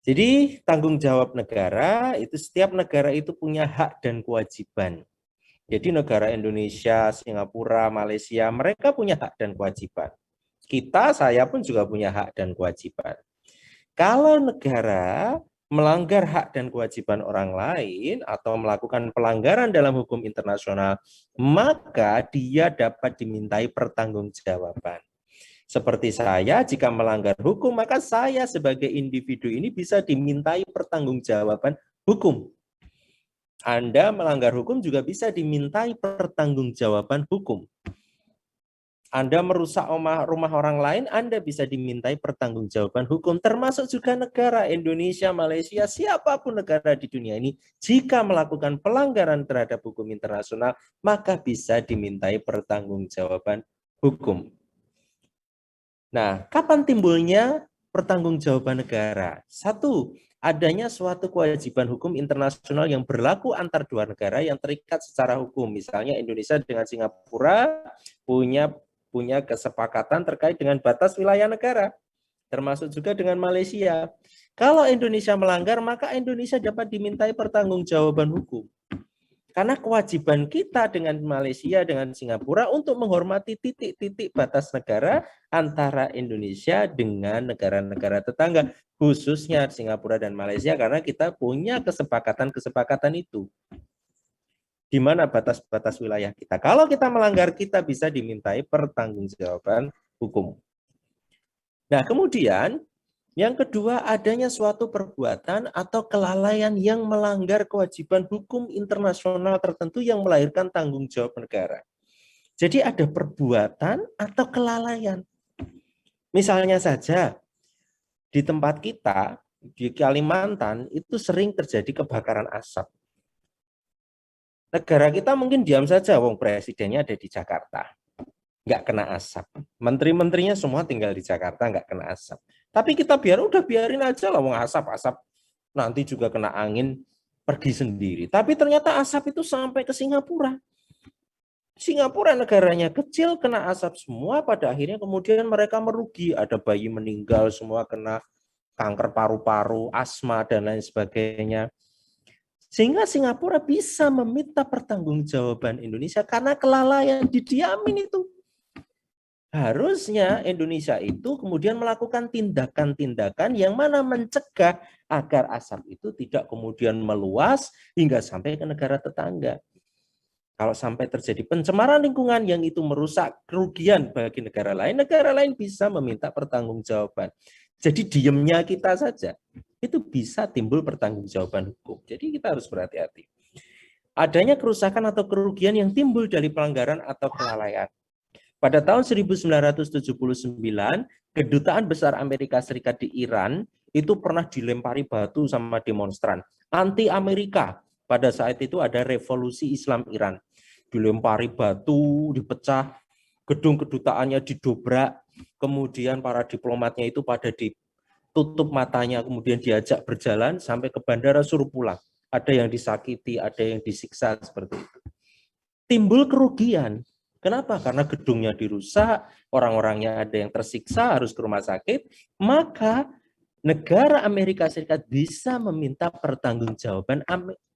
Jadi tanggung jawab negara itu setiap negara itu punya hak dan kewajiban. Jadi negara Indonesia, Singapura, Malaysia, mereka punya hak dan kewajiban. Kita, saya pun juga punya hak dan kewajiban. Kalau negara melanggar hak dan kewajiban orang lain atau melakukan pelanggaran dalam hukum internasional, maka dia dapat dimintai pertanggungjawaban. Seperti saya, jika melanggar hukum, maka saya sebagai individu ini bisa dimintai pertanggungjawaban hukum. Anda melanggar hukum juga bisa dimintai pertanggungjawaban hukum. Anda merusak rumah orang lain, Anda bisa dimintai pertanggungjawaban hukum, termasuk juga negara Indonesia, Malaysia, siapapun negara di dunia ini, jika melakukan pelanggaran terhadap hukum internasional, maka bisa dimintai pertanggungjawaban hukum. Nah, kapan timbulnya pertanggungjawaban negara? Satu, adanya suatu kewajiban hukum internasional yang berlaku antar dua negara yang terikat secara hukum. Misalnya Indonesia dengan Singapura punya kesepakatan terkait dengan batas wilayah negara, termasuk juga dengan Malaysia. Kalau Indonesia melanggar, maka Indonesia dapat dimintai pertanggungjawaban hukum. Karena kewajiban kita dengan Malaysia, dengan Singapura untuk menghormati titik-titik batas negara antara Indonesia dengan negara-negara tetangga, khususnya Singapura dan Malaysia, karena kita punya kesepakatan-kesepakatan itu. Di mana batas-batas wilayah kita. Kalau kita melanggar, kita bisa dimintai pertanggungjawaban hukum. Nah, kemudian yang kedua, adanya suatu perbuatan atau kelalaian yang melanggar kewajiban hukum internasional tertentu yang melahirkan tanggung jawab negara. Jadi ada perbuatan atau kelalaian. Misalnya saja, di tempat kita, di Kalimantan, itu sering terjadi kebakaran asap. Negara kita mungkin diam saja, wong presidennya ada di Jakarta. Nggak kena asap. Menteri-menterinya semua tinggal di Jakarta, nggak kena asap. Tapi kita biarin aja lah, wong asap-asap nanti juga kena angin, pergi sendiri. Tapi ternyata asap itu sampai ke Singapura. Singapura negaranya kecil, kena asap semua, pada akhirnya kemudian mereka merugi. Ada bayi meninggal, semua kena kanker paru-paru, asma, dan lain sebagainya. Sehingga Singapura bisa meminta pertanggungjawaban Indonesia karena kelalaian didiamin itu. Harusnya Indonesia itu kemudian melakukan tindakan-tindakan yang mana mencegah agar asap itu tidak kemudian meluas hingga sampai ke negara tetangga. Kalau sampai terjadi pencemaran lingkungan yang itu merusak kerugian bagi negara lain bisa meminta pertanggungjawaban. Jadi diamnya kita saja, itu bisa timbul pertanggungjawaban hukum. Jadi kita harus berhati-hati. Adanya kerusakan atau kerugian yang timbul dari pelanggaran atau kelalaian. Pada tahun 1979, Kedutaan Besar Amerika Serikat di Iran itu pernah dilempari batu sama demonstran anti-Amerika. Pada saat itu ada revolusi Islam Iran. Dilempari batu, dipecah, gedung kedutaannya didobrak, kemudian para diplomatnya itu pada ditutup matanya, kemudian diajak berjalan sampai ke bandara suruh pulang. Ada yang disakiti, ada yang disiksa seperti itu. Timbul kerugian. Kenapa? Karena gedungnya dirusak, orang-orangnya ada yang tersiksa, harus ke rumah sakit, maka negara Amerika Serikat bisa meminta pertanggungjawaban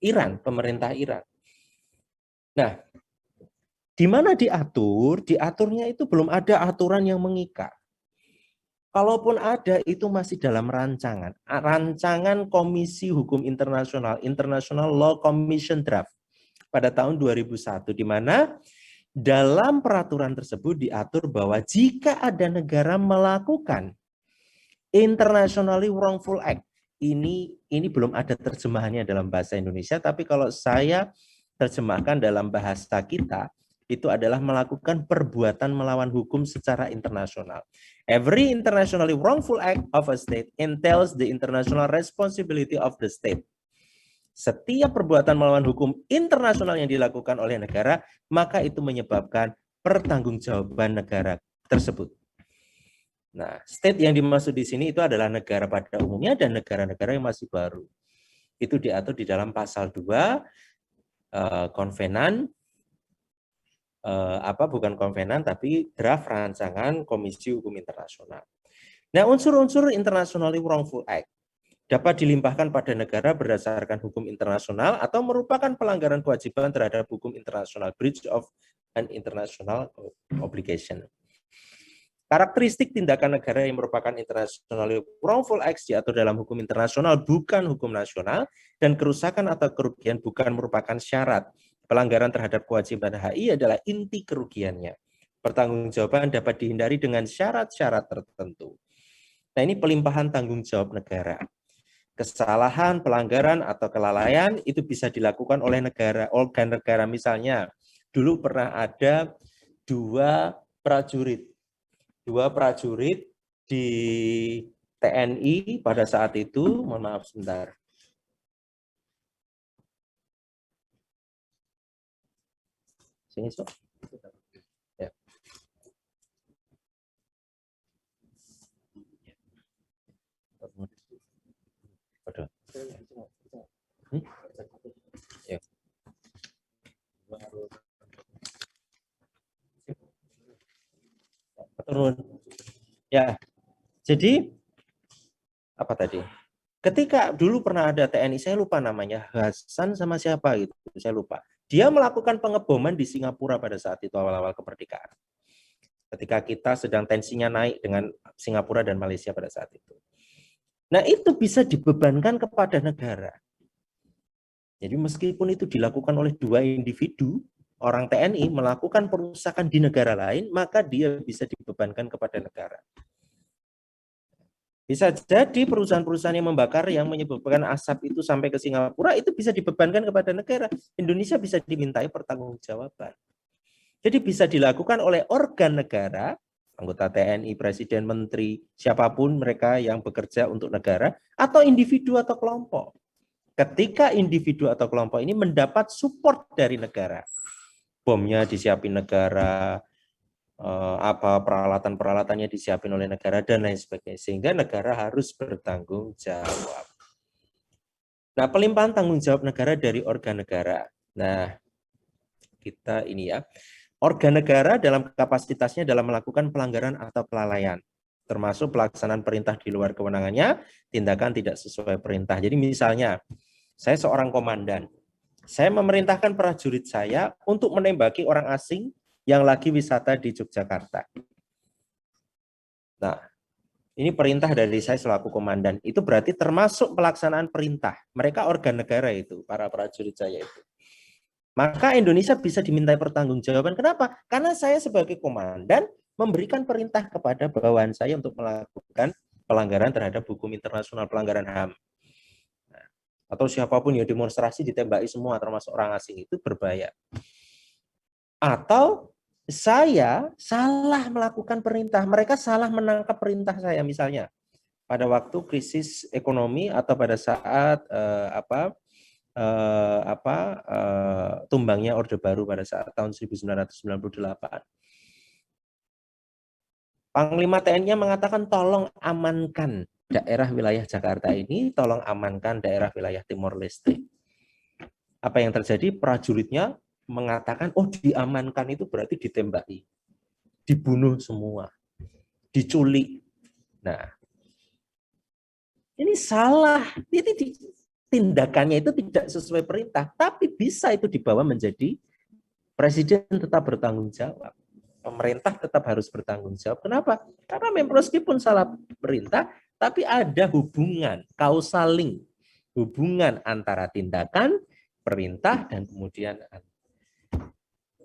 Iran, pemerintah Iran. Nah, di mana diatur? Diaturnya itu belum ada aturan yang mengikat. Kalaupun ada, itu masih dalam rancangan. Rancangan Komisi Hukum Internasional, International Law Commission Draft, pada tahun 2001, di mana dalam peraturan tersebut diatur bahwa jika ada negara melakukan internationally wrongful act, ini belum ada terjemahannya dalam bahasa Indonesia, tapi kalau saya terjemahkan dalam bahasa kita, itu adalah melakukan perbuatan melawan hukum secara internasional. Every internationally wrongful act of a state entails the international responsibility of the state. Setiap perbuatan melawan hukum internasional yang dilakukan oleh negara, maka itu menyebabkan pertanggungjawaban negara tersebut. Nah, state yang dimaksud di sini itu adalah negara pada umumnya dan negara-negara yang masih baru. Itu diatur di dalam pasal 2 konvenan, bukan konvenan, tapi draft rancangan Komisi Hukum Internasional. Nah, unsur-unsur internationally wrongful act. dapat dilimpahkan pada negara berdasarkan hukum internasional atau merupakan pelanggaran kewajiban terhadap hukum internasional, breach of an international obligation. Karakteristik tindakan negara yang merupakan international wrongful acts diatur dalam hukum internasional bukan hukum nasional, dan kerusakan atau kerugian bukan merupakan syarat. Pelanggaran terhadap kewajiban HI adalah inti kerugiannya. Pertanggungjawaban dapat dihindari dengan syarat-syarat tertentu. Nah, ini pelimpahan tanggung jawab negara. Kesalahan, pelanggaran, atau kelalaian itu bisa dilakukan oleh negara, organ negara. Misalnya, dulu pernah ada dua prajurit di TNI pada saat itu, mohon maaf sebentar. Sini, so. Ya. Ya. Turun. Ya, jadi apa tadi? Ketika dulu pernah ada TNI, saya lupa namanya, Hasan sama siapa gitu, saya lupa. Dia melakukan pengeboman di Singapura pada saat itu awal-awal kemerdekaan. Ketika kita sedang tensinya naik dengan Singapura dan Malaysia pada saat itu. Nah, itu bisa dibebankan kepada negara. Jadi meskipun itu dilakukan oleh dua individu, orang TNI melakukan perusakan di negara lain, maka dia bisa dibebankan kepada negara. Bisa jadi perusahaan-perusahaan yang membakar yang menyebabkan asap itu sampai ke Singapura itu bisa dibebankan kepada negara. Indonesia bisa dimintai pertanggungjawaban. Jadi bisa dilakukan oleh organ negara, anggota TNI, presiden, menteri, siapapun mereka yang bekerja untuk negara, atau individu atau kelompok. Ketika individu atau kelompok ini mendapat support dari negara, bomnya disiapin negara, apa peralatan-peralatannya disiapin oleh negara dan lain sebagainya, sehingga negara harus bertanggung jawab. Nah, pelimpahan tanggung jawab negara dari organ negara. Nah, kita ini ya, organ negara dalam kapasitasnya dalam melakukan pelanggaran atau kelalaian, termasuk pelaksanaan perintah di luar kewenangannya, tindakan tidak sesuai perintah. Jadi misalnya, saya seorang komandan, saya memerintahkan prajurit saya untuk menembaki orang asing yang lagi wisata di Yogyakarta. Nah, ini perintah dari saya selaku komandan. Itu berarti termasuk pelaksanaan perintah. Mereka organ negara itu, para prajurit saya itu. Maka Indonesia bisa dimintai pertanggungjawaban. Kenapa? Karena saya sebagai komandan memberikan perintah kepada bawahan saya untuk melakukan pelanggaran terhadap hukum internasional, pelanggaran HAM. Nah, atau siapapun yang demonstrasi ditembaki semua, termasuk orang asing, itu berbahaya. Atau saya salah melakukan perintah, mereka salah menangkap perintah saya, misalnya pada waktu krisis ekonomi atau pada saat tumbangnya Orde Baru pada saat tahun 1998. Panglima TNI mengatakan tolong amankan daerah wilayah Jakarta ini, tolong amankan daerah wilayah Timor Leste. Apa yang terjadi? Prajuritnya mengatakan, oh diamankan itu berarti ditembaki, dibunuh semua, diculik. Nah, ini salah. Ini tindakannya itu tidak sesuai perintah, tapi bisa itu dibawa menjadi presiden tetap bertanggung jawab. Pemerintah tetap harus bertanggung jawab. Kenapa? Karena meskipun salah perintah, tapi ada hubungan, causal link, hubungan antara tindakan, perintah, dan kemudian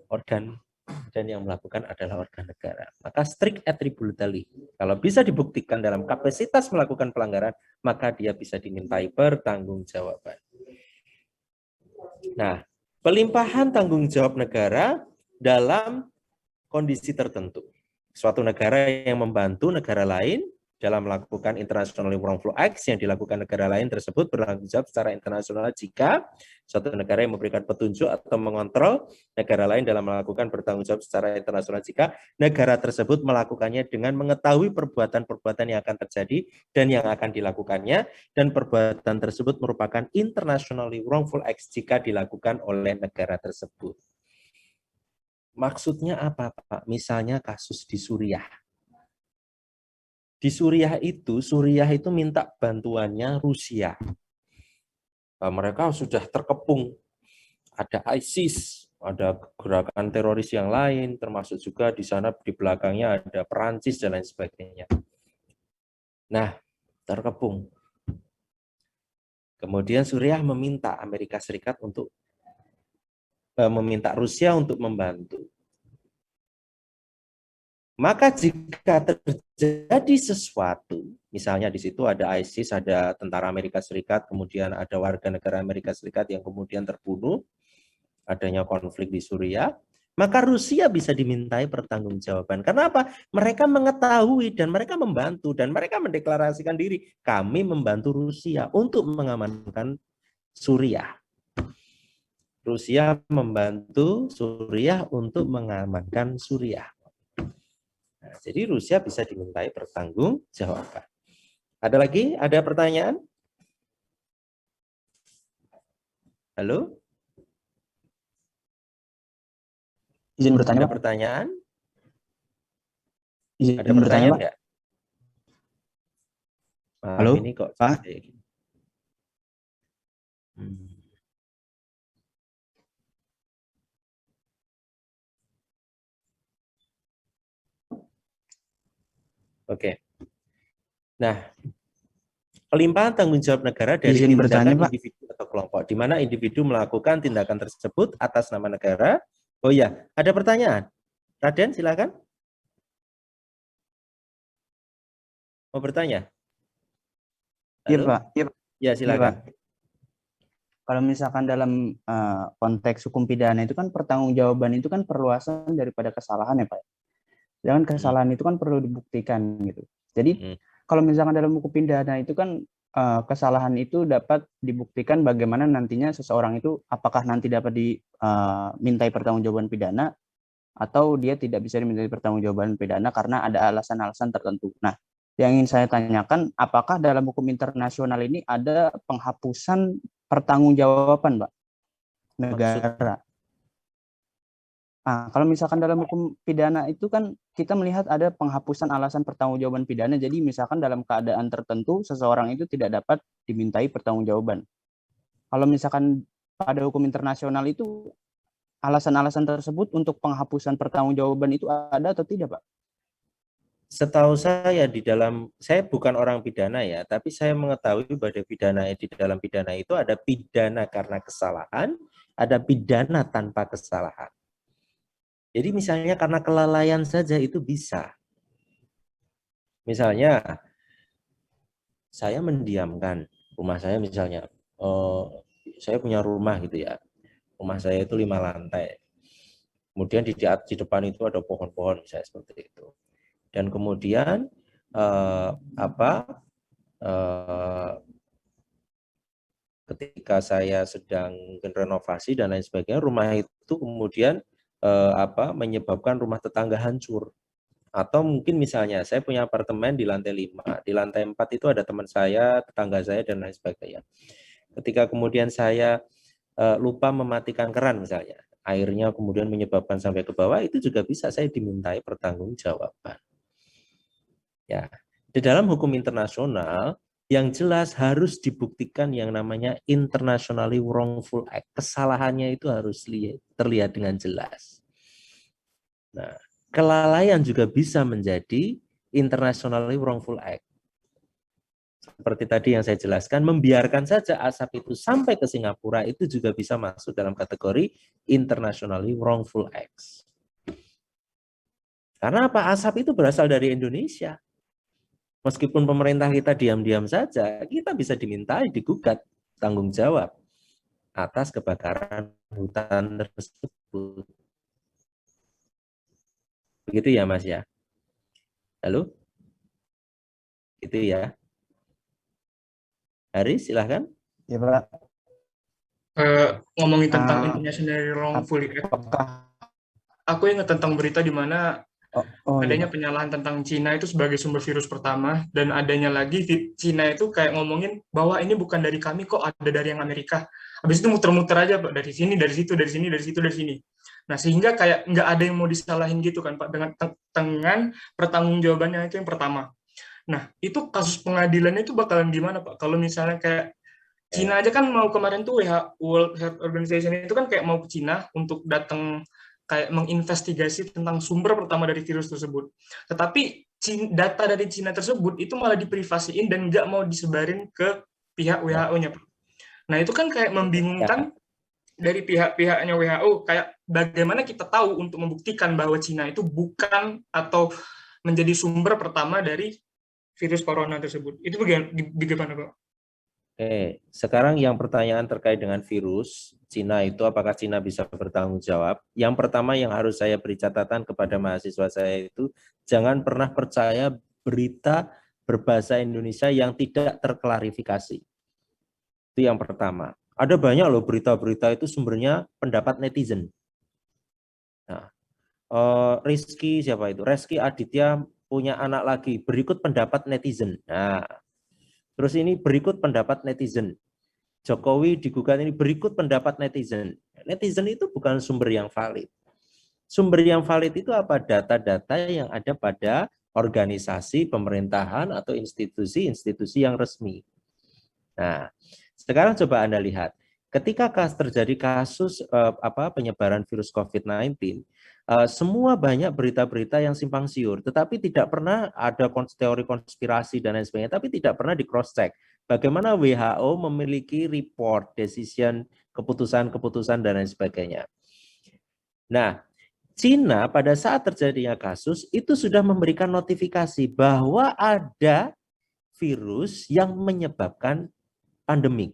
organ, dan yang melakukan adalah organ negara. Maka strict attributability, kalau bisa dibuktikan dalam kapasitas melakukan pelanggaran, maka dia bisa dimintai pertanggungjawaban. Nah, pelimpahan tanggung jawab negara dalam kondisi tertentu. Suatu negara yang membantu negara lain dalam melakukan international wrongful acts yang dilakukan negara lain tersebut bertanggung jawab secara internasional jika suatu negara yang memberikan petunjuk atau mengontrol negara lain dalam melakukan bertanggung jawab secara internasional jika negara tersebut melakukannya dengan mengetahui perbuatan-perbuatan yang akan terjadi dan yang akan dilakukannya, dan perbuatan tersebut merupakan internationally wrongful acts jika dilakukan oleh negara tersebut. Maksudnya apa, Pak? Misalnya kasus di Suriah. Di Suriah itu minta bantuannya Rusia. Mereka sudah terkepung, ada ISIS, ada gerakan teroris yang lain, termasuk juga di sana di belakangnya ada Perancis dan lain sebagainya. Nah, terkepung. Kemudian Suriah meminta Amerika Serikat untuk meminta Rusia untuk membantu. Maka jika terjadi sesuatu, misalnya di situ ada ISIS, ada tentara Amerika Serikat, kemudian ada warga negara Amerika Serikat yang kemudian terbunuh, adanya konflik di Suriah, maka Rusia bisa dimintai pertanggungjawaban. Karena apa? Mereka mengetahui dan mereka membantu dan mereka mendeklarasikan diri, kami membantu Rusia untuk mengamankan Suriah. Rusia membantu Suriah untuk mengamankan Suriah. Nah, jadi Rusia bisa dimintai pertanggungjawaban. Ada lagi? Ada pertanyaan? Halo? Izin bertanya, Ada pertanyaan? Izin Ada pertanyaan bertanya, nggak? Halo, Ini kok Pak. kayak gini. Oke. Nah, pelimpahan tanggung jawab negara dari Izin tindakan bertanya, Pak. individu atau kelompok, di mana individu melakukan tindakan tersebut atas nama negara. Oh iya, ada pertanyaan? Raden, silakan. Mau bertanya? Iya, Halo? Pak. Ya, Iya, silakan. Pak. Kalau misalkan dalam konteks hukum pidana itu kan pertanggungjawaban itu kan perluasan daripada kesalahan ya, Pak. Jangan kesalahan itu kan perlu dibuktikan gitu. Jadi kalau misalkan dalam hukum pidana itu kan kesalahan itu dapat dibuktikan bagaimana nantinya seseorang itu apakah nanti dapat dimintai pertanggungjawaban pidana atau dia tidak bisa dimintai pertanggungjawaban pidana karena ada alasan-alasan tertentu. Nah, yang ingin saya tanyakan, apakah dalam hukum internasional ini ada penghapusan pertanggungjawaban, Pak, negara? Nah, kalau misalkan dalam hukum pidana itu kan kita melihat ada penghapusan alasan pertanggungjawaban pidana. Jadi misalkan dalam keadaan tertentu seseorang itu tidak dapat dimintai pertanggungjawaban. Kalau misalkan pada hukum internasional itu alasan-alasan tersebut untuk penghapusan pertanggungjawaban itu ada atau tidak, Pak? Setahu saya saya bukan orang pidana ya, tapi saya mengetahui bahwa di dalam pidana itu ada pidana karena kesalahan, ada pidana tanpa kesalahan. Jadi misalnya karena kelalaian saja itu bisa. Misalnya saya mendiamkan rumah saya misalnya, saya punya rumah gitu ya, rumah saya itu 5 lantai. Kemudian di depan itu ada pohon-pohon misalnya seperti itu. Dan kemudian ketika saya sedang renovasi dan lain sebagainya, rumah itu kemudian menyebabkan rumah tetangga hancur. Atau mungkin misalnya saya punya apartemen di lantai 5, di lantai 4 itu ada teman saya, tetangga saya dan lain sebagainya. Ketika kemudian saya lupa mematikan keran misalnya, airnya kemudian menyebabkan sampai ke bawah, itu juga bisa saya dimintai pertanggungjawaban. Ya, di dalam hukum internasional yang jelas harus dibuktikan yang namanya internationally wrongful act. Kesalahannya itu harus terlihat dengan jelas. Nah, kelalaian juga bisa menjadi internationally wrongful act. Seperti tadi yang saya jelaskan, membiarkan saja asap itu sampai ke Singapura itu juga bisa masuk dalam kategori internationally wrongful acts. Karena apa? Asap itu berasal dari Indonesia. Meskipun pemerintah kita diam-diam saja, kita bisa dimintai, digugat tanggung jawab atas kebakaran hutan tersebut. Begitu ya, Mas ya? Halo? Gitu ya. Haris, silahkan. Ya, Pak. Ngomongin tentang international wrongful act, aku ingat tentang berita di mana adanya penyalahan tentang Cina itu sebagai sumber virus pertama, dan adanya lagi Cina itu kayak ngomongin bahwa ini bukan dari kami kok, ada dari yang Amerika. Habis itu muter-muter aja, Pak, dari sini, dari situ, dari sini, dari situ, dari sini. Nah, sehingga kayak nggak ada yang mau disalahin gitu kan, Pak, dengan pertanggungjawabannya itu yang pertama. Nah, itu kasus pengadilannya itu bakalan gimana, Pak? Kalau misalnya kayak Cina aja kan mau kemarin tuh World Health Organization itu kan kayak mau ke Cina untuk datang kayak menginvestigasi tentang sumber pertama dari virus tersebut. Tetapi data dari Cina tersebut itu malah diprivasiin dan nggak mau disebarin ke pihak WHO-nya, Pak. Nah, itu kan kayak membingungkan dari pihak-pihaknya WHO, kayak bagaimana kita tahu untuk membuktikan bahwa Cina itu bukan atau menjadi sumber pertama dari virus corona tersebut. Itu bagaimana, Pak? Oke, sekarang yang pertanyaan terkait dengan virus Cina itu, apakah Cina bisa bertanggung jawab? Yang pertama yang harus saya beri catatan kepada mahasiswa saya itu, jangan pernah percaya berita berbahasa Indonesia yang tidak terklarifikasi. Itu yang pertama. Ada banyak loh berita-berita itu sumbernya pendapat netizen. Nah, Rizky siapa itu? Rizky Aditya punya anak lagi, berikut pendapat netizen. Nah, terus ini berikut pendapat netizen. Jokowi digugat ini berikut pendapat netizen. Netizen itu bukan sumber yang valid. Sumber yang valid itu apa? Data-data yang ada pada organisasi pemerintahan atau institusi-institusi yang resmi. Nah, sekarang coba Anda lihat, ketika terjadi kasus penyebaran virus COVID-19, semua banyak berita-berita yang simpang siur, tetapi tidak pernah ada teori konspirasi dan lain sebagainya, tapi tidak pernah di cross check. Bagaimana WHO memiliki report, decision, keputusan-keputusan dan lain sebagainya. Nah, Cina pada saat terjadinya kasus itu sudah memberikan notifikasi bahwa ada virus yang menyebabkan pandemik.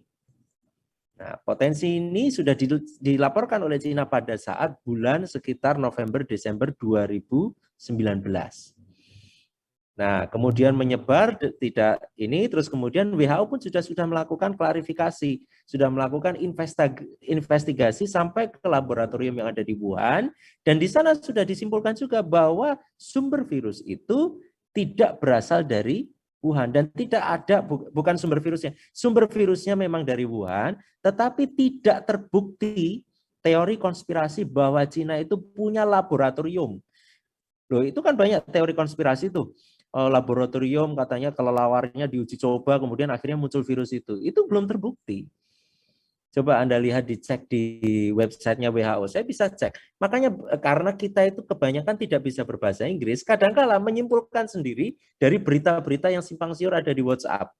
Nah, potensi ini sudah dilaporkan oleh Cina pada saat bulan sekitar November-Desember 2019. Nah, kemudian menyebar tidak ini, terus kemudian WHO pun sudah melakukan klarifikasi, sudah melakukan investigasi sampai ke laboratorium yang ada di Wuhan, dan di sana sudah disimpulkan juga bahwa sumber virus itu tidak berasal dari Wuhan dan tidak ada, bukan sumber virusnya. Sumber virusnya memang dari Wuhan, tetapi tidak terbukti teori konspirasi bahwa Cina itu punya laboratorium. Loh, itu kan banyak teori konspirasi tuh. Laboratorium katanya kelelawarnya diuji coba, kemudian akhirnya muncul virus itu. Itu belum terbukti. Coba Anda lihat, dicek di websitenya WHO. Saya bisa cek. Makanya karena kita itu kebanyakan tidak bisa berbahasa Inggris, kadang-kala menyimpulkan sendiri dari berita-berita yang simpang siur ada di WhatsApp.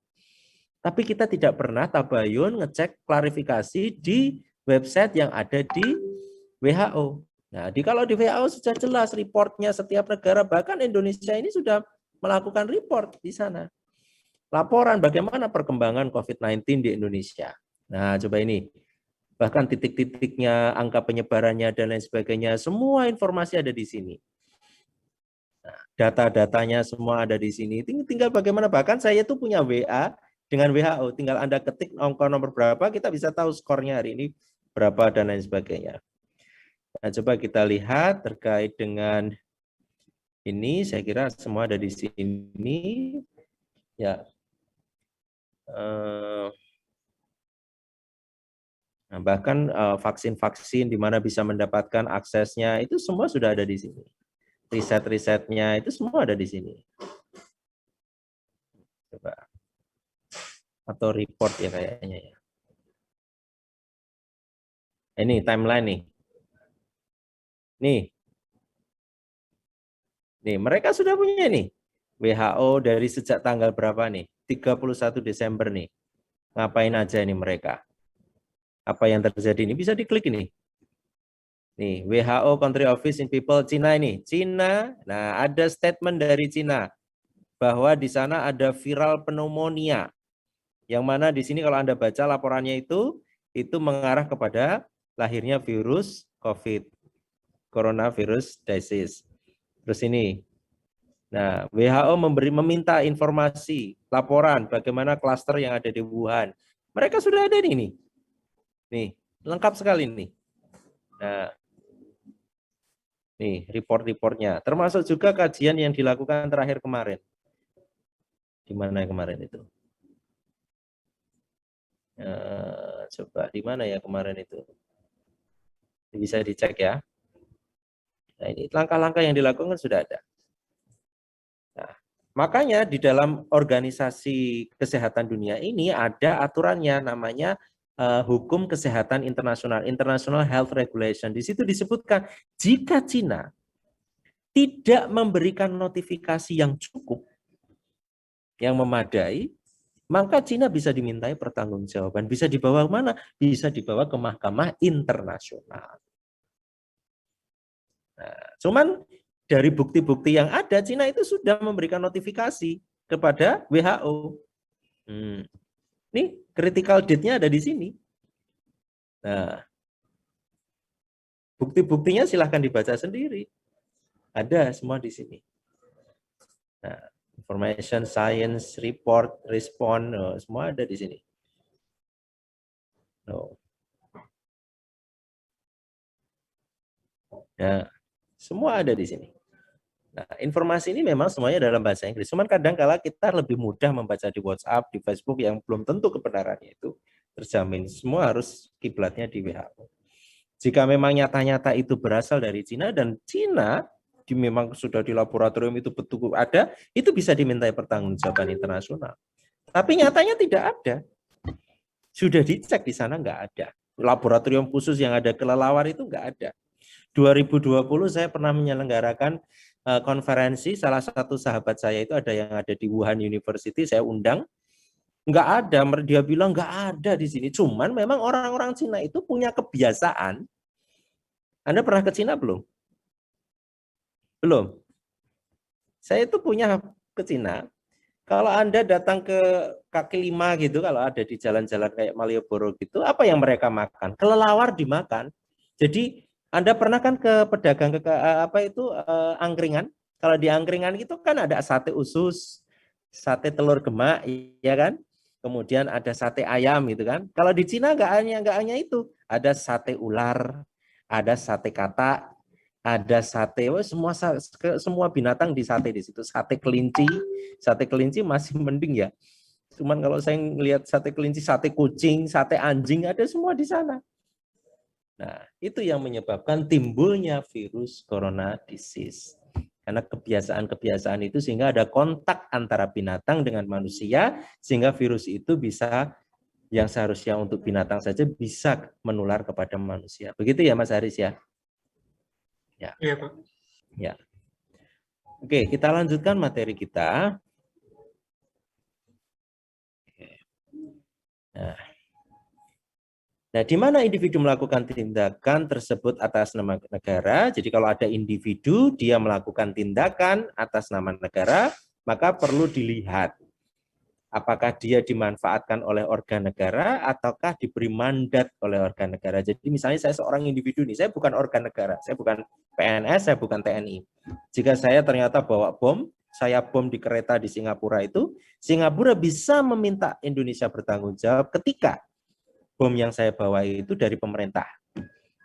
Tapi kita tidak pernah tabayun ngecek klarifikasi di website yang ada di WHO. Nah, kalau di WHO sudah jelas reportnya setiap negara, bahkan Indonesia ini sudah melakukan report di sana. Laporan bagaimana perkembangan COVID-19 di Indonesia. Nah, coba ini. Bahkan titik-titiknya, angka penyebarannya, dan lain sebagainya, semua informasi ada di sini. Nah, data-datanya semua ada di sini. Tinggal bagaimana, bahkan saya tuh punya WA dengan WHO. Tinggal Anda ketik angka nomor berapa, kita bisa tahu skornya hari ini berapa, dan lain sebagainya. Nah, coba kita lihat terkait dengan ini, saya kira semua ada di sini. Ya. Nah, bahkan vaksin-vaksin di mana bisa mendapatkan aksesnya, itu semua sudah ada di sini. Riset-risetnya itu semua ada di sini. Coba. Atau report ya kayaknya ya. Ini timeline nih. Nih, mereka sudah punya nih. WHO dari sejak tanggal berapa nih? 31 Desember nih. Ngapain aja ini mereka? Apa yang terjadi ini? Bisa diklik ini. Nih, WHO Country Office in People Cina ini. Cina, nah ada statement dari Cina bahwa di sana ada viral pneumonia. Yang mana di sini kalau Anda baca laporannya itu mengarah kepada lahirnya virus COVID, coronavirus disease. Terus ini, nah WHO meminta informasi, laporan bagaimana klaster yang ada di Wuhan. Mereka sudah ada nih, lengkap sekali nih. Nah, nih report-reportnya, termasuk juga kajian yang dilakukan terakhir kemarin. Di mana kemarin itu? Coba di mana ya kemarin itu? Bisa dicek ya. Nah, ini langkah-langkah yang dilakukan sudah ada. Nah, Makanya di dalam organisasi kesehatan dunia ini ada aturannya namanya hukum kesehatan internasional, International Health Regulation. Di situ disebutkan jika Cina tidak memberikan notifikasi yang cukup, yang memadai, maka Cina bisa dimintai pertanggungjawaban. Bisa dibawa kemana? Bisa dibawa ke mahkamah internasional. Nah, cuman dari bukti-bukti yang ada, Cina itu sudah memberikan notifikasi kepada WHO. Ini critical date-nya ada di sini. Nah, bukti-buktinya silahkan dibaca sendiri. Ada semua di sini. Nah, information, science, report, respond, semua ada di sini. Nah, semua ada di sini. Nah, informasi ini memang semuanya dalam bahasa Inggris. Cuman kadang-kala kita lebih mudah membaca di WhatsApp, di Facebook yang belum tentu kebenarannya itu terjamin. Semua harus kiblatnya di WHO. Jika memang nyata-nyata itu berasal dari Cina dan Cina memang sudah di laboratorium itu betul ada, itu bisa dimintai pertanggungjawaban internasional. Tapi nyatanya tidak ada. Sudah dicek di sana nggak ada. Laboratorium khusus yang ada kelelawar itu nggak ada. 2020 saya pernah menyelenggarakan konferensi, salah satu sahabat saya itu ada yang ada di Wuhan University, saya undang, nggak ada, dia bilang nggak ada di sini. Cuman memang orang-orang Cina itu punya kebiasaan. Anda pernah ke Cina belum? Belum. Saya itu punya ke Cina. Kalau Anda datang ke kaki lima gitu, kalau ada di jalan-jalan kayak Malioboro gitu, apa yang mereka makan? Kelelawar dimakan. Jadi Anda pernah kan ke pedagang angkringan? Kalau di angkringan itu kan ada sate usus, sate telur gemak, ya kan? Kemudian ada sate ayam gitu kan. Kalau di Cina nggak hanya itu, ada sate ular, ada sate katak, ada sate, semua binatang di sate di situ. Sate kelinci masih mending ya. Cuman kalau saya ngelihat sate kelinci, sate kucing, sate anjing ada semua di sana. Nah, itu yang menyebabkan timbulnya virus corona disease. Karena kebiasaan-kebiasaan itu sehingga ada kontak antara binatang dengan manusia sehingga virus itu bisa yang seharusnya untuk binatang saja bisa menular kepada manusia. Begitu ya Mas Haris ya? Ya. Iya, Pak. Ya. Oke, kita lanjutkan materi kita. Nah, di mana individu melakukan tindakan tersebut atas nama negara? Jadi kalau ada individu dia melakukan tindakan atas nama negara, maka perlu dilihat apakah dia dimanfaatkan oleh organ negara ataukah diberi mandat oleh organ negara. Jadi misalnya saya seorang individu nih, saya bukan organ negara, saya bukan PNS, saya bukan TNI. Jika saya ternyata bawa bom, saya bom di kereta di Singapura itu, Singapura bisa meminta Indonesia bertanggung jawab ketika bom yang saya bawa itu dari pemerintah,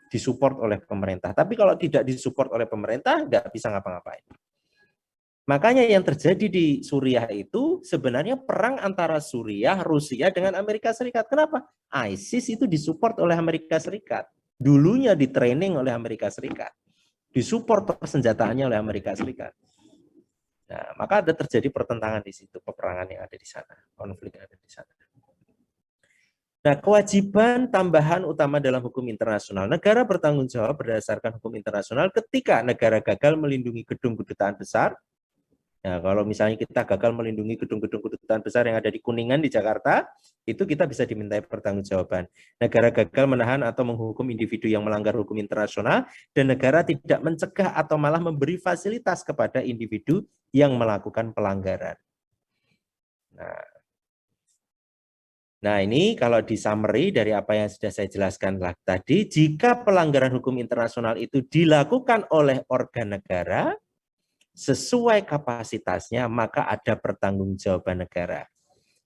disupport oleh pemerintah. Tapi kalau tidak disupport oleh pemerintah, nggak bisa ngapa-ngapain. Makanya yang terjadi di Suriah itu sebenarnya perang antara Suriah, Rusia dengan Amerika Serikat. Kenapa? ISIS itu disupport oleh Amerika Serikat. Dulunya ditraining oleh Amerika Serikat. Disupport persenjataannya oleh Amerika Serikat. Nah, maka ada terjadi pertentangan di situ, peperangan yang ada di sana, konflik yang ada di sana. Nah, kewajiban tambahan utama dalam hukum internasional. Negara bertanggung jawab berdasarkan hukum internasional ketika negara gagal melindungi gedung kedutaan besar. Nah, kalau misalnya kita gagal melindungi gedung-gedung kedutaan besar yang ada di Kuningan di Jakarta, itu kita bisa dimintai pertanggungjawaban. Negara gagal menahan atau menghukum individu yang melanggar hukum internasional, dan negara tidak mencegah atau malah memberi fasilitas kepada individu yang melakukan pelanggaran. Nah, ini kalau di summary dari apa yang sudah saya jelaskan tadi, jika pelanggaran hukum internasional itu dilakukan oleh organ negara sesuai kapasitasnya, maka ada pertanggungjawaban negara.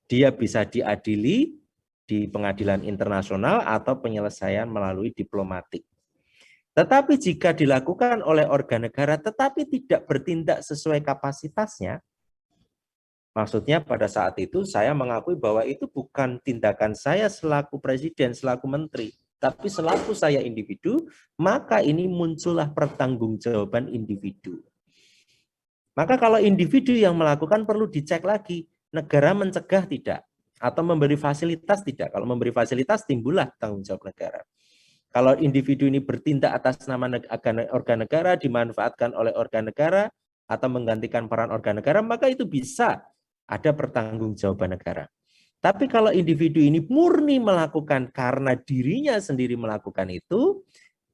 Dia bisa diadili di pengadilan internasional atau penyelesaian melalui diplomatik. Tetapi jika dilakukan oleh organ negara tetapi tidak bertindak sesuai kapasitasnya, maksudnya pada saat itu saya mengakui bahwa itu bukan tindakan saya selaku presiden, selaku menteri, tapi selaku saya individu, maka ini muncullah pertanggungjawaban individu. Maka kalau individu yang melakukan perlu dicek lagi, negara mencegah tidak, atau memberi fasilitas tidak. Kalau memberi fasilitas timbullah tanggung jawab negara. Kalau individu ini bertindak atas nama organ negara, dimanfaatkan oleh organ negara, atau menggantikan peran organ negara, maka itu bisa ada pertanggungjawaban negara. Tapi kalau individu ini murni melakukan karena dirinya sendiri melakukan itu,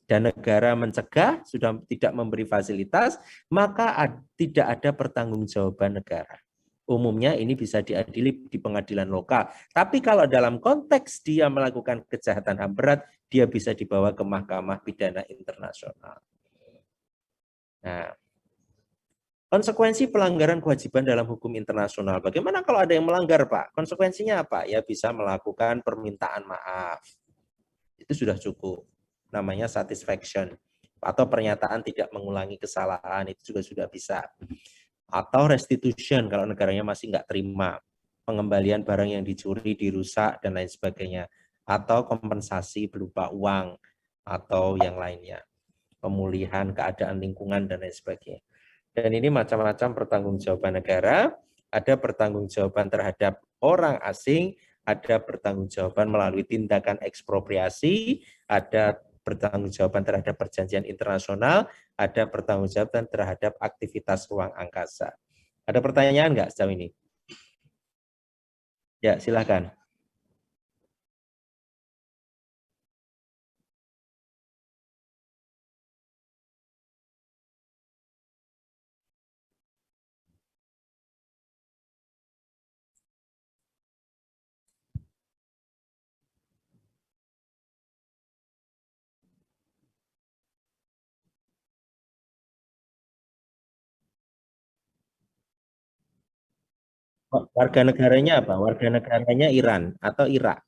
dan negara mencegah, sudah tidak memberi fasilitas, maka tidak ada pertanggungjawaban negara. Umumnya ini bisa diadili di pengadilan lokal. Tapi kalau dalam konteks dia melakukan kejahatan HAM berat, dia bisa dibawa ke Mahkamah Pidana Internasional. Nah, konsekuensi pelanggaran kewajiban dalam hukum internasional. Bagaimana kalau ada yang melanggar, Pak? Konsekuensinya apa? Ya bisa melakukan permintaan maaf. Itu sudah cukup. Namanya satisfaction. Atau pernyataan tidak mengulangi kesalahan, itu juga sudah bisa. Atau restitution kalau negaranya masih nggak terima. Pengembalian barang yang dicuri, dirusak, dan lain sebagainya. Atau kompensasi berupa uang atau yang lainnya. Pemulihan keadaan lingkungan dan lain sebagainya. Dan ini macam-macam pertanggungjawaban negara, ada pertanggungjawaban terhadap orang asing, ada pertanggungjawaban melalui tindakan ekspropriasi, ada pertanggungjawaban terhadap perjanjian internasional, ada pertanggungjawaban terhadap aktivitas ruang angkasa. Ada pertanyaan nggak sejauh ini? Ya, silakan. Warga negaranya apa? Warga negaranya Iran atau Irak?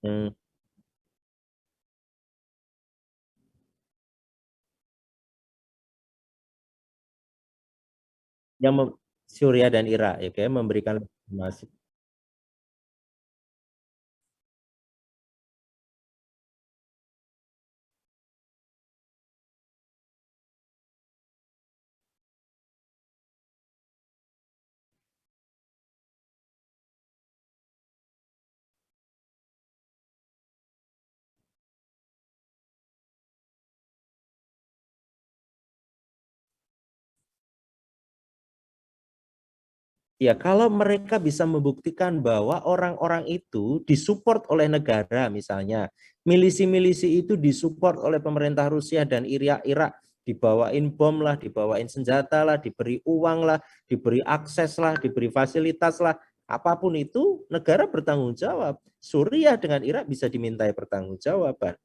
Hmm. Yang Syria dan Irak, ya, kayak memberikan legitimasi. Ya, kalau mereka bisa membuktikan bahwa orang-orang itu disupport oleh negara, misalnya milisi-milisi itu disupport oleh pemerintah Rusia dan Irak, dibawain bom lah, dibawain senjata lah, diberi uang lah, diberi akses lah, diberi fasilitas lah, apapun itu negara bertanggung jawab. Suriah dengan Irak bisa dimintai pertanggungjawaban.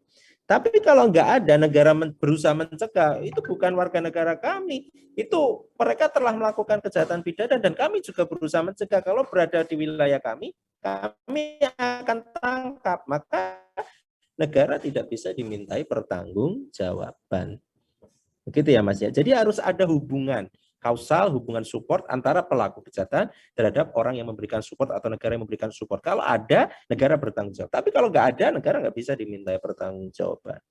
Tapi kalau nggak ada negara berusaha mencegah, itu bukan warga negara kami. Itu mereka telah melakukan kejahatan pidana dan kami juga berusaha mencegah. Kalau berada di wilayah kami akan tangkap. Maka negara tidak bisa dimintai pertanggungjawaban. Begitu ya Mas ya. Jadi harus ada hubungan kausal, hubungan support antara pelaku kejahatan terhadap orang yang memberikan support atau negara yang memberikan support. Kalau ada, negara bertanggung jawab. Tapi kalau nggak ada, negara nggak bisa dimintai pertanggungjawaban.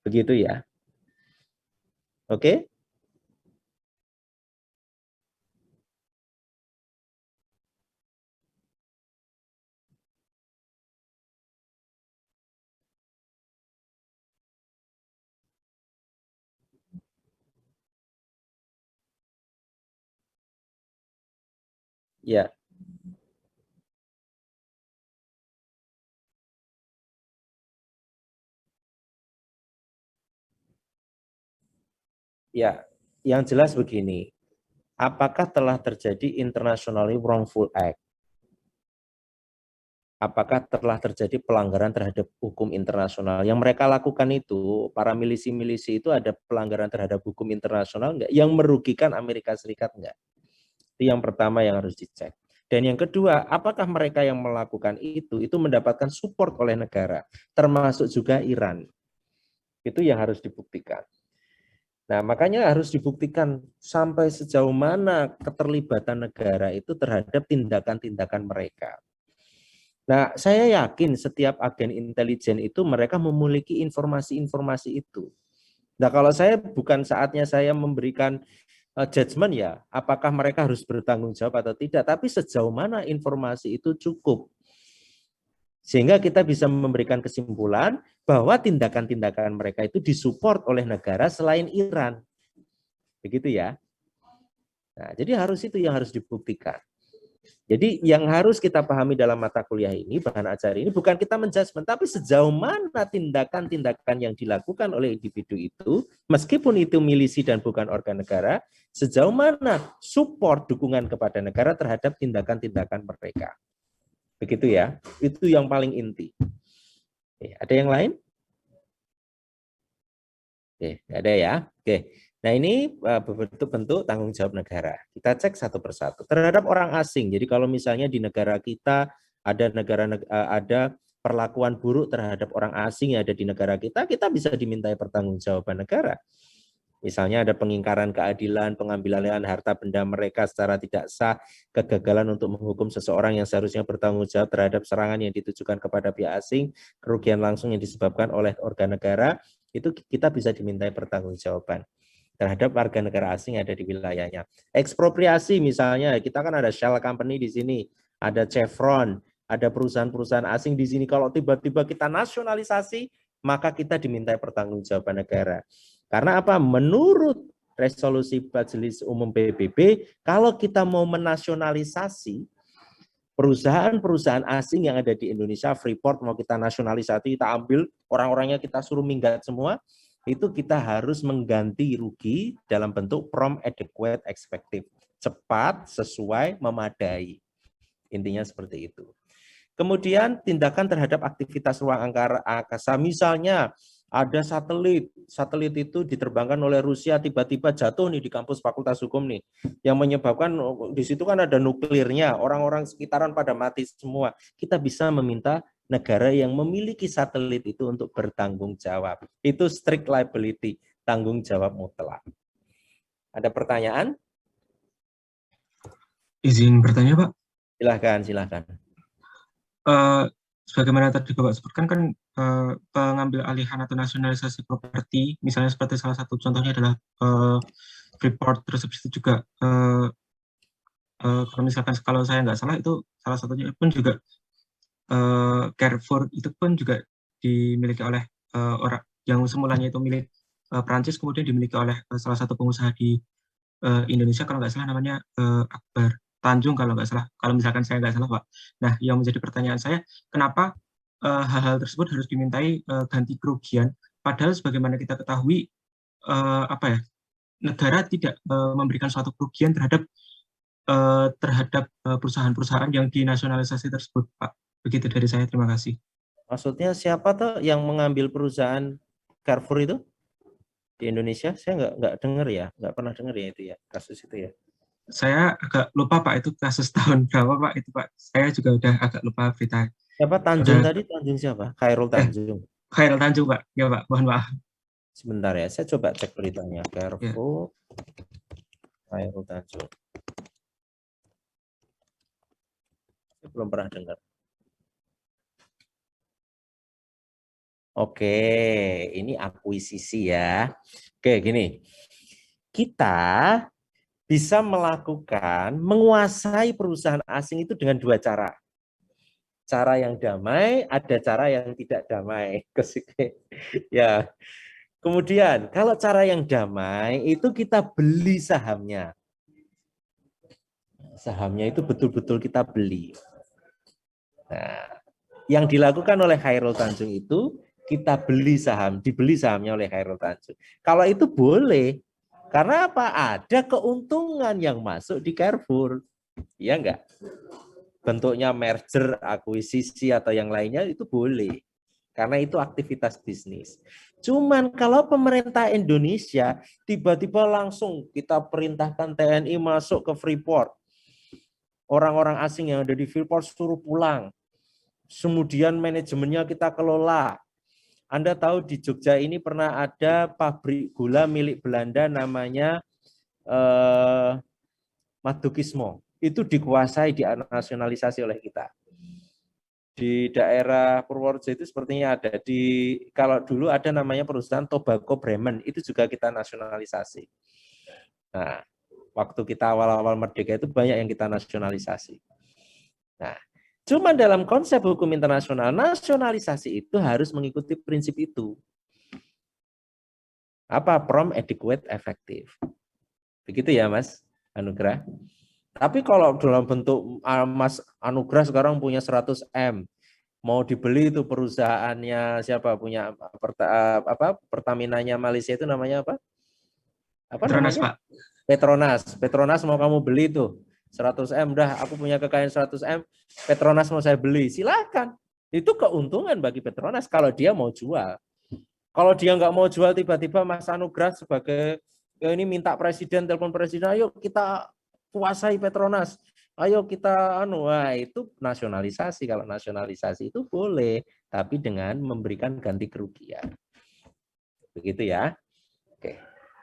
Begitu ya. Oke? Ya. Ya, yang jelas begini. Apakah telah terjadi internationally wrongful act? Apakah telah terjadi pelanggaran terhadap hukum internasional? Yang mereka lakukan itu, para milisi-milisi itu ada pelanggaran terhadap hukum internasional enggak? Yang merugikan Amerika Serikat enggak? Itu yang pertama yang harus dicek. Dan yang kedua, apakah mereka yang melakukan itu mendapatkan support oleh negara, termasuk juga Iran? Itu yang harus dibuktikan. Nah, makanya harus dibuktikan sampai sejauh mana keterlibatan negara itu terhadap tindakan-tindakan mereka. Nah, saya yakin setiap agen intelijen itu mereka memiliki informasi-informasi itu. Nah, kalau saya bukan saatnya saya memberikan judgement ya, apakah mereka harus bertanggung jawab atau tidak, tapi sejauh mana informasi itu cukup. Sehingga kita bisa memberikan kesimpulan bahwa tindakan-tindakan mereka itu disupport oleh negara selain Iran. Begitu ya. Nah, jadi harus itu yang harus dibuktikan. Jadi yang harus kita pahami dalam mata kuliah ini, bahan ajar ini, bukan kita menjudgment, tapi sejauh mana tindakan-tindakan yang dilakukan oleh individu itu, meskipun itu milisi dan bukan organ negara, sejauh mana support dukungan kepada negara terhadap tindakan-tindakan mereka. Begitu ya, itu yang paling inti. Oke, ada yang lain? Oke, nggak ada ya. Oke, nah ini bentuk-bentuk tanggung jawab negara. Kita cek satu persatu terhadap orang asing. Jadi kalau misalnya di negara kita ada perlakuan buruk terhadap orang asing yang ada di negara kita bisa dimintai pertanggungjawaban negara. Misalnya ada pengingkaran keadilan, pengambilan harta benda mereka secara tidak sah, kegagalan untuk menghukum seseorang yang seharusnya bertanggung jawab terhadap serangan yang ditujukan kepada pihak asing, kerugian langsung yang disebabkan oleh organ negara, itu kita bisa dimintai pertanggungjawaban terhadap warga negara asing yang ada di wilayahnya. Ekspropriasi misalnya, kita kan ada Shell Company di sini, ada Chevron, ada perusahaan-perusahaan asing di sini. Kalau tiba-tiba kita nasionalisasi, maka kita dimintai pertanggungjawaban negara. Karena apa? Menurut resolusi Majelis Umum PBB, kalau kita mau menasionalisasi perusahaan-perusahaan asing yang ada di Indonesia, Freeport mau kita nasionalisasi, kita ambil orang-orangnya, kita suruh minggat semua, itu kita harus mengganti rugi dalam bentuk prompt, adequate, expected, cepat, sesuai, memadai. Intinya seperti itu. Kemudian tindakan terhadap aktivitas ruang angkasa, misalnya ada satelit itu diterbangkan oleh Rusia, tiba-tiba jatuh nih di kampus Fakultas Hukum nih, yang menyebabkan di situ kan ada nuklirnya, orang-orang sekitaran pada mati semua. Kita bisa meminta negara yang memiliki satelit itu untuk bertanggung jawab. Itu strict liability, tanggung jawab mutlak. Ada pertanyaan? Izin bertanya, Pak. Silahkan. Sebagaimana tadi Bapak sebutkan kan pengambil alihan atau nasionalisasi properti, misalnya seperti salah satu contohnya adalah Freeport, terus habis itu juga kalau misalkan kalau saya nggak salah itu salah satunya pun juga Carrefour itu pun juga dimiliki oleh orang yang semulanya itu milik Prancis, kemudian dimiliki oleh salah satu pengusaha di Indonesia kalau nggak salah namanya Akbar Tanjung kalau nggak salah, kalau misalkan saya nggak salah Pak. Nah, yang menjadi pertanyaan saya, kenapa hal-hal tersebut harus dimintai ganti kerugian, padahal sebagaimana kita ketahui negara tidak memberikan suatu kerugian terhadap perusahaan-perusahaan yang dinasionalisasi tersebut, Pak. Begitu dari saya, terima kasih. Maksudnya siapa tuh yang mengambil perusahaan Carrefour itu di Indonesia? Saya nggak dengar ya, nggak pernah dengar ya itu ya, kasus itu ya. Saya agak lupa Pak, itu kasus tahun berapa Pak itu Pak. Saya juga udah agak lupa berita. Siapa Tanjung tadi? Tanjung siapa? Khairul Tanjung. Khairul Tanjung Pak. Ya Pak, mohon maaf. Sebentar ya, saya coba cek beritanya. Carrefour, Khairul Tanjung. Saya belum pernah dengar. Oke, ini akuisisi ya. Oke, gini. Kita bisa menguasai perusahaan asing itu dengan dua cara. Cara yang damai, ada cara yang tidak damai. Ya. Kemudian, kalau cara yang damai itu kita beli sahamnya. Sahamnya itu betul-betul kita beli. Nah, yang dilakukan oleh Khairul Tanjung itu kita beli saham, dibeli sahamnya oleh Khairul Tanjung. Kalau itu boleh, karena apa? Ada keuntungan yang masuk di Carrefour. Iya enggak? Bentuknya merger, akuisisi, atau yang lainnya itu boleh. Karena itu aktivitas bisnis. Cuman kalau pemerintah Indonesia tiba-tiba langsung kita perintahkan TNI masuk ke Freeport. Orang-orang asing yang ada di Freeport suruh pulang. Kemudian manajemennya kita kelola. Anda tahu di Jogja ini pernah ada pabrik gula milik Belanda namanya Madukismo. Itu dikuasai, dinasionalisasi oleh kita. di daerah Purworejo itu sepertinya ada. Kalau dulu ada namanya perusahaan Tobacco Bremen, itu juga kita nasionalisasi. Nah, waktu kita awal-awal merdeka itu banyak yang kita nasionalisasi. Nah, cuma dalam konsep hukum internasional, nasionalisasi itu harus mengikuti prinsip itu. Apa? Prompt, adequate, effective. Begitu ya, Mas Anugrah? Tapi kalau dalam bentuk Mas Anugrah sekarang punya 100 M, mau dibeli itu perusahaannya siapa punya Pertamina-nya Malaysia itu namanya apa? Apa Petronas, namanya? Pak. Petronas. Petronas mau kamu beli tuh 100 M, dah aku punya kekayaan 100 M, Petronas mau saya beli, silakan. Itu keuntungan bagi Petronas kalau dia mau jual. Kalau dia nggak mau jual, tiba-tiba Mas Anugrah sebagai ini minta presiden, telepon presiden, ayo kita kuasai Petronas, ayo kita wah itu nasionalisasi. Kalau nasionalisasi itu boleh, tapi dengan memberikan ganti kerugian. Begitu ya. Oke.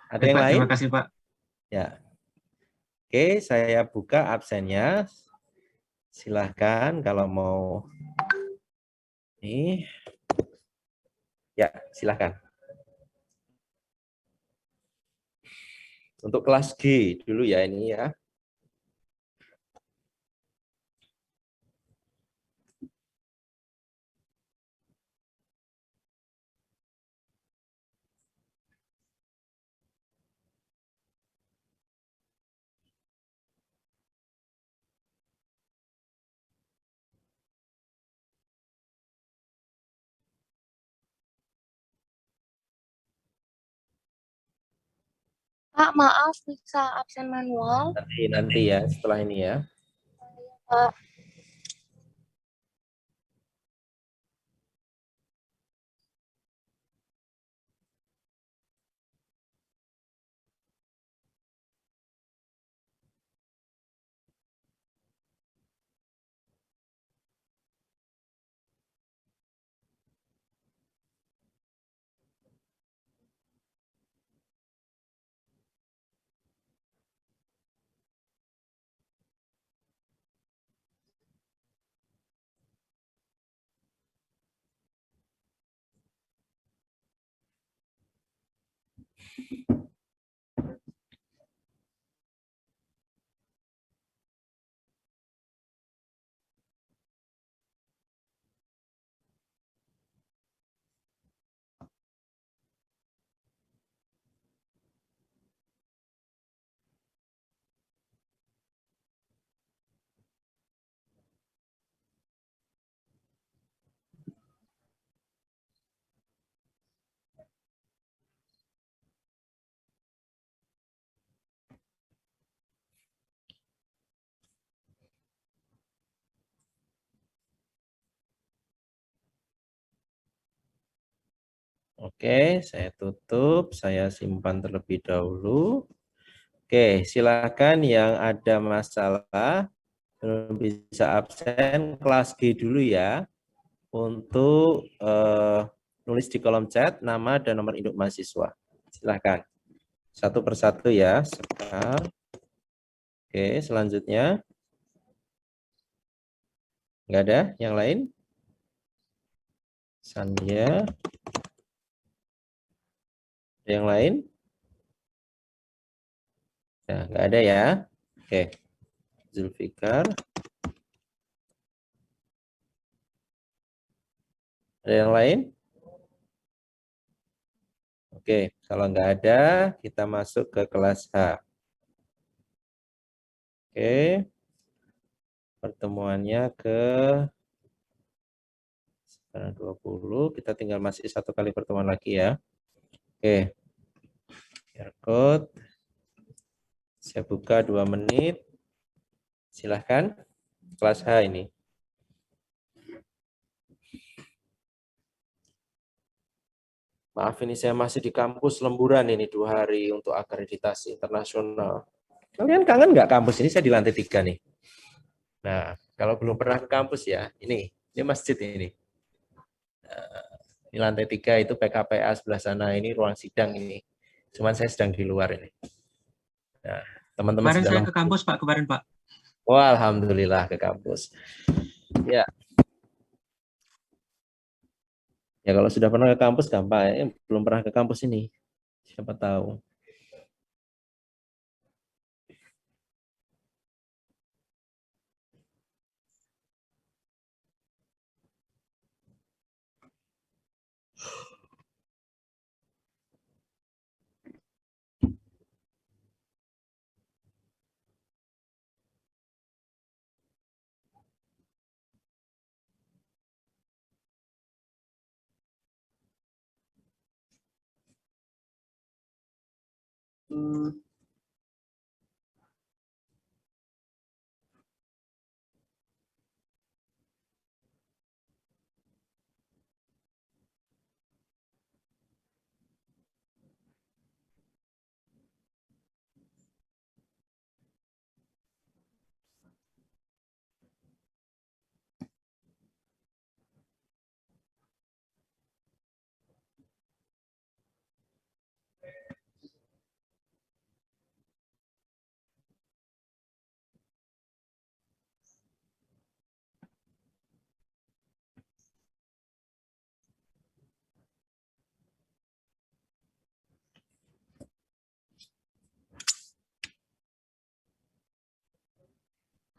Ada yang lain? Terima kasih, Pak. Ya. Oke, saya buka absennya. Silahkan kalau mau. Nih. Ya, silahkan. Untuk kelas G dulu ya ini ya. Pak, maaf bisa absen manual. Nanti ya setelah ini ya. Pak. Oke, saya tutup, saya simpan terlebih dahulu. Oke, silakan yang ada masalah belum bisa absen kelas G dulu ya. Untuk nulis di kolom chat nama dan nomor induk mahasiswa. Silakan. Satu persatu ya. Oke, selanjutnya. Enggak ada yang lain? Sandia. Ada yang lain? Nah, enggak ada ya. Oke. Zulfikar. Ada yang lain? Oke, kalau enggak ada, kita masuk ke kelas H. Oke. Pertemuannya ke 20, kita tinggal masih satu kali pertemuan lagi ya. Oke. QR code. Saya buka 2 menit. Silahkan. Kelas H ini. Maaf ini saya masih di kampus lemburan ini 2 hari untuk akreditasi internasional. Kalian kangen nggak kampus ini? Saya di lantai 3 nih. Nah, kalau belum pernah ke kampus ya, ini masjid ini. Ini lantai 3 itu PKPA sebelah sana, ini ruang sidang ini. Cuman saya sedang di luar ini. Nah, teman-teman kemarin saya ke kampus Pak, kemarin Pak. Oh, alhamdulillah ke kampus. Ya. Ya kalau sudah pernah ke kampus gampang, belum pernah ke kampus ini. Siapa tahu.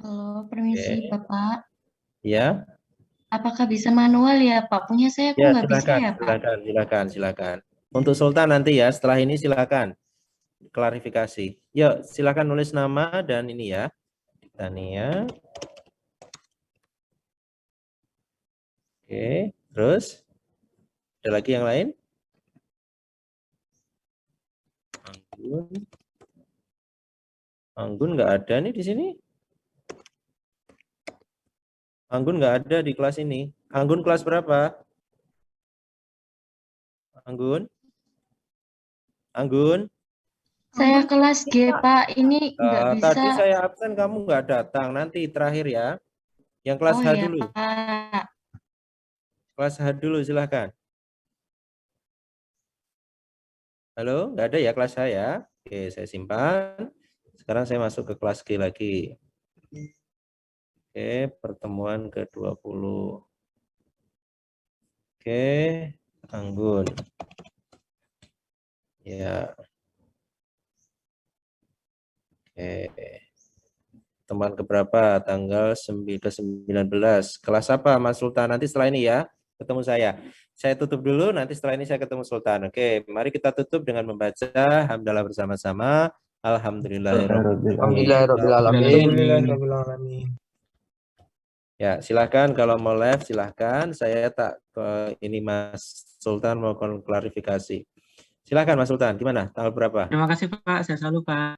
Halo, permisi Oke. Bapak. Ya. Apakah bisa manual ya Pak? Punya saya kok Ya, nggak bisa silakan, ya Pak? silakan. Untuk Sultan nanti ya, setelah ini silakan klarifikasi. Yuk, silakan nulis nama dan ini ya. Tania. Oke, terus ada lagi yang lain? Anggun. Anggun nggak ada nih di sini. Anggun nggak ada di kelas ini. Anggun kelas berapa? Anggun? Anggun? Saya kelas G Pak, ini nggak Tadi bisa. saya absen, kamu nggak datang. Nanti terakhir ya. Yang kelas Oh H ya dulu. Pak. Kelas H dulu, silahkan. Halo, nggak ada ya kelas H ya? Oke, saya simpan. Sekarang saya masuk ke kelas G lagi. Oke, pertemuan ke-20. Oke, Anggun. Ya. Oke. Teman keberapa? Tanggal ke-19. Kelas apa, Mas Sultan? Nanti setelah ini ya, ketemu saya. Saya tutup dulu, nanti setelah ini saya ketemu Sultan. Oke, mari kita tutup dengan membaca hamdalah bersama-sama. Alhamdulillahirrahmanirrahim. Alhamdulillahirrahmanirrahim. Ya, silahkan kalau mau live, silahkan. Saya tak ini Mas Sultan mau klarifikasi. Silahkan Mas Sultan, gimana? Tanggal berapa? Terima kasih Pak, saya selalu Pak.